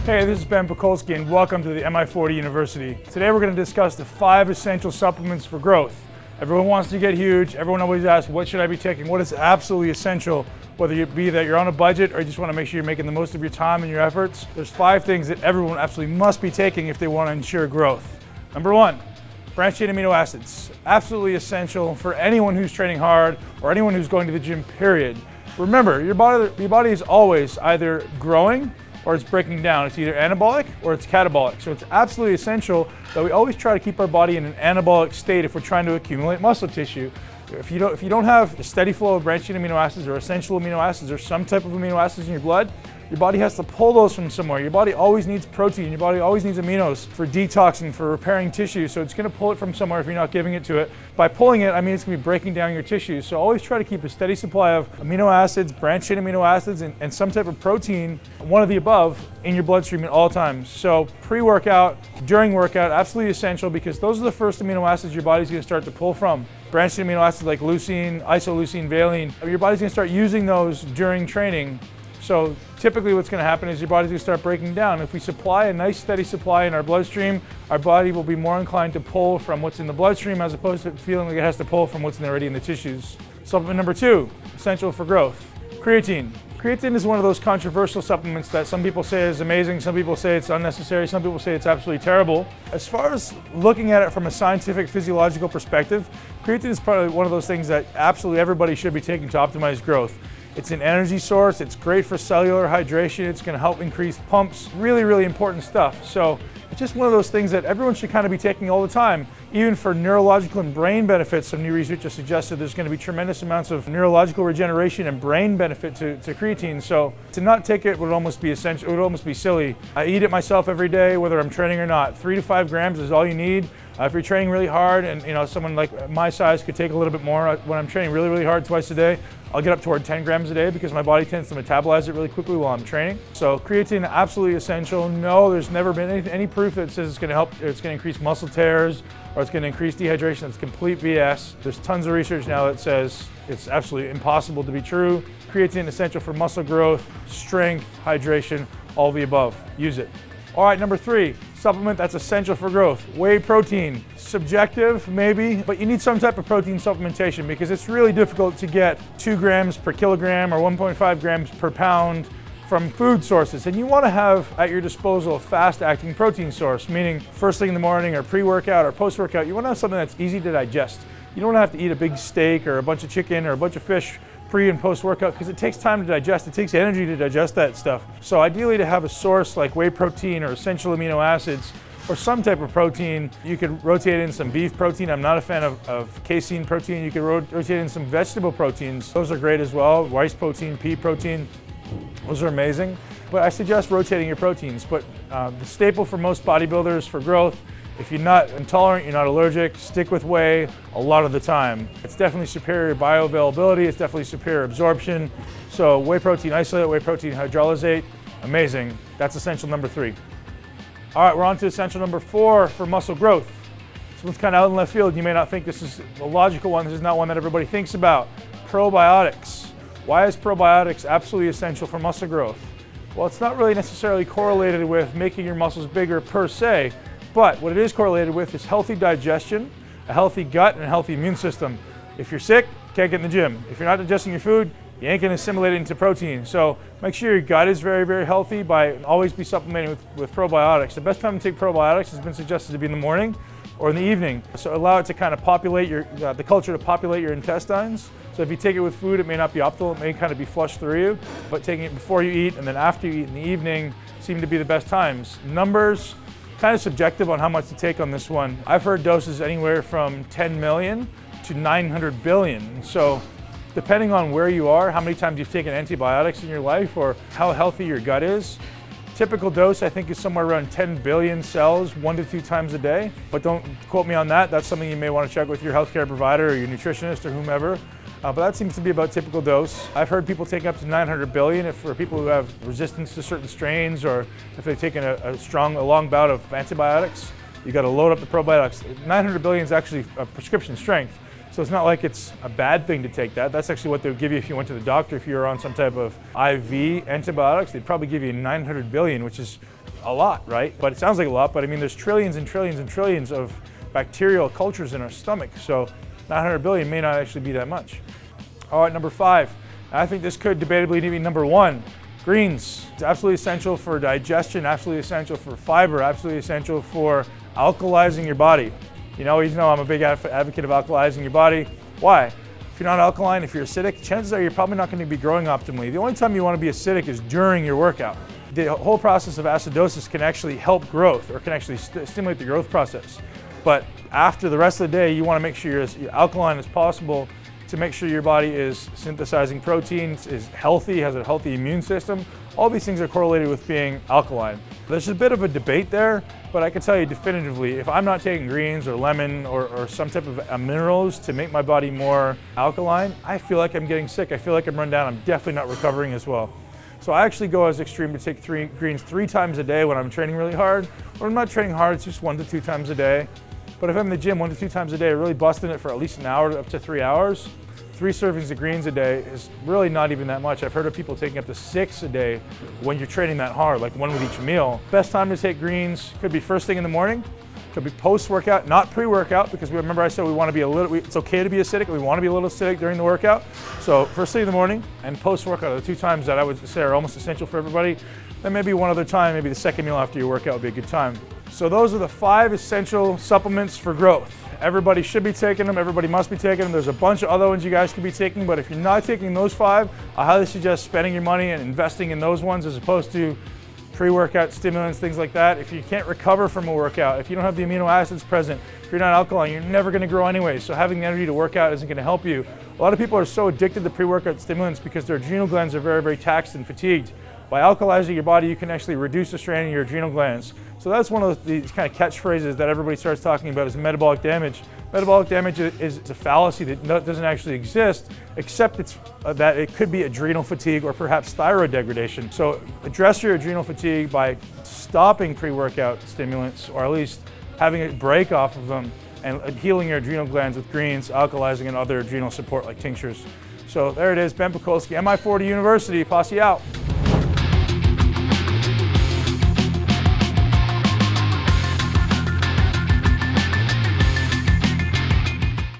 Hey, this is Pakulski and welcome to the Mi40 University. Today we're going to discuss the 5 essential supplements for growth. Everyone wants to get huge. Everyone always asks, what should I be taking? What is absolutely essential, whether it be that you're on a budget or you just want to make sure you're making the most of your time and your efforts. There's 5 things that everyone absolutely must be taking if they want to ensure growth. Number 1, branched chain amino acids. Absolutely essential for anyone who's training hard or anyone who's going to the gym, period. Remember, your body is always either growing or it's breaking down. It's either anabolic or it's catabolic. So it's absolutely essential that we always try to keep our body in an anabolic state if we're trying to accumulate muscle tissue. If you don't have a steady flow of branched chain amino acids or essential amino acids or some type of amino acids in your blood, your body has to pull those from somewhere. Your body always needs protein. Your body always needs aminos for detoxing, for repairing tissue. So it's going to pull it from somewhere if you're not giving it to it. By pulling it, I mean it's going to be breaking down your tissue. So always try to keep a steady supply of amino acids, branched chain amino acids, and some type of protein, one of the above, in your bloodstream at all times. So pre-workout, during workout, absolutely essential because those are the first amino acids your body's going to start to pull from. Branched chain amino acids like leucine, isoleucine, valine. Your body's going to start using those during training. So typically what's going to happen is your body's going to start breaking down. If we supply a nice steady supply in our bloodstream, our body will be more inclined to pull from what's in the bloodstream as opposed to feeling like it has to pull from what's already in the tissues. Supplement number 2, essential for growth, creatine. Creatine is one of those controversial supplements that some people say is amazing, some people say it's unnecessary, some people say it's absolutely terrible. As far as looking at it from a scientific, physiological perspective, creatine is probably one of those things that absolutely everybody should be taking to optimize growth. It's an energy source, it's great for cellular hydration, it's going to help increase pumps, really, really important stuff. So it's just one of those things that everyone should kind of be taking all the time. Even for neurological and brain benefits, some new research has suggested there's going to be tremendous amounts of neurological regeneration and brain benefit to creatine. So to not take it would almost be essential, it would almost be silly. I eat it myself every day, whether I'm training or not. 3 to 5 grams is all you need. If you're training really hard and someone like my size could take a little bit more, when I'm training really, really hard twice a day, I'll get up toward 10 grams a day because my body tends to metabolize it really quickly while I'm training. So creatine, absolutely essential. No, there's never been any proof that says it's going to help, it's going to increase muscle tears or it's going to increase dehydration. It's complete BS. There's tons of research now that says it's absolutely impossible to be true. Creatine essential for muscle growth, strength, hydration, all of the above. Use it. All right, number 3, supplement that's essential for growth, whey protein. Subjective, maybe, but you need some type of protein supplementation because it's really difficult to get 2 grams per kilogram or 1.5 grams per pound from food sources. And you want to have at your disposal a fast-acting protein source, meaning first thing in the morning or pre-workout or post-workout, you want to have something that's easy to digest. You don't have to eat a big steak or a bunch of chicken or a bunch of fish pre and post-workout because it takes time to digest. It takes energy to digest that stuff. So ideally to have a source like whey protein or essential amino acids or some type of protein. You could rotate in some beef protein. I'm not a fan of casein protein. You could rotate in some vegetable proteins. Those are great as well. Rice protein, pea protein, those are amazing. But I suggest rotating your proteins. But the staple for most bodybuilders for growth, if you're not intolerant, you're not allergic, stick with whey a lot of the time. It's definitely superior bioavailability, it's definitely superior absorption. So whey protein isolate, whey protein hydrolysate, amazing. That's essential number 3. All right, we're on to essential number 4 for muscle growth. This one's kind of out in left field. You may not think this is a logical one. This is not one that everybody thinks about. Probiotics. Why is probiotics absolutely essential for muscle growth? Well, it's not really necessarily correlated with making your muscles bigger per se, but what it is correlated with is healthy digestion, a healthy gut, and a healthy immune system. If you're sick, can't get in the gym. If you're not digesting your food, you ain't gonna assimilate it into protein. So make sure your gut is very, very healthy by always be supplementing with probiotics. The best time to take probiotics has been suggested to be in the morning or in the evening. So allow it to kind of populate the culture to populate your intestines. So if you take it with food, it may not be optimal, it may kind of be flushed through you, but taking it before you eat and then after you eat in the evening seem to be the best times. Numbers, kind of subjective on how much to take on this one. I've heard doses anywhere from 10 million to 900 billion. So depending on where you are, how many times you've taken antibiotics in your life or how healthy your gut is, typical dose I think is somewhere around 10 billion cells 1 to 2 times a day. But don't quote me on that. That's something you may want to check with your healthcare provider or your nutritionist or whomever. But that seems to be about typical dose. I've heard people take up to 900 billion for people who have resistance to certain strains or if they've taken a long bout of antibiotics. You got to load up the probiotics. 900 billion is actually a prescription strength. So it's not like it's a bad thing to take that. That's actually what they would give you if you went to the doctor. If you were on some type of IV antibiotics, they'd probably give you 900 billion, which is a lot, right? But it sounds like a lot, but I mean, there's trillions and trillions and trillions of bacterial cultures in our stomach, so 900 billion may not actually be that much. All right, number 5. I think this could debatably be number 1. Greens. It's absolutely essential for digestion, absolutely essential for fiber, absolutely essential for alkalizing your body. You know I'm a big advocate of alkalizing your body. Why? If you're not alkaline, if you're acidic, chances are you're probably not going to be growing optimally. The only time you want to be acidic is during your workout. The whole process of acidosis can actually help growth, or can actually stimulate the growth process. But after the rest of the day, you want to make sure you're as alkaline as possible to make sure your body is synthesizing proteins, is healthy, has a healthy immune system. All these things are correlated with being alkaline. There's a bit of a debate there, but I can tell you definitively, if I'm not taking greens or lemon or some type of minerals to make my body more alkaline, I feel like I'm getting sick. I feel like I'm run down. I'm definitely not recovering as well. So I actually go as extreme to take greens 3 times a day when I'm training really hard. When I'm not training hard, it's just 1 to 2 times a day. But if I'm in the gym 1 to 2 times a day, really busting it for at least an hour up to 3 hours, 3 servings of greens a day is really not even that much. I've heard of people taking up to 6 a day when you're training that hard, like 1 with each meal. Best time to take greens could be first thing in the morning, could be post-workout, not pre-workout, because remember I said we want to be it's okay to be acidic, we want to be a little acidic during the workout. So first thing in the morning and post-workout are the 2 times that I would say are almost essential for everybody. Then maybe one other time, maybe the second meal after your workout would be a good time. So those are the 5 essential supplements for growth. Everybody should be taking them, everybody must be taking them. There's a bunch of other ones you guys could be taking, but if you're not taking those 5, I highly suggest spending your money and investing in those ones as opposed to pre-workout stimulants, things like that. If you can't recover from a workout, if you don't have the amino acids present, if you're not alkaline, you're never going to grow anyway. So having the energy to work out isn't going to help you. A lot of people are so addicted to pre-workout stimulants because their adrenal glands are very, very taxed and fatigued. By alkalizing your body, you can actually reduce the strain in your adrenal glands. So that's one of these kind of catchphrases that everybody starts talking about is metabolic damage. Metabolic damage is a fallacy that doesn't actually exist, except that it could be adrenal fatigue or perhaps thyroid degradation. So address your adrenal fatigue by stopping pre-workout stimulants, or at least having a break off of them, and healing your adrenal glands with greens, alkalizing, and other adrenal support like tinctures. So there it is, Ben Pakulski, Mi40 University, posse out.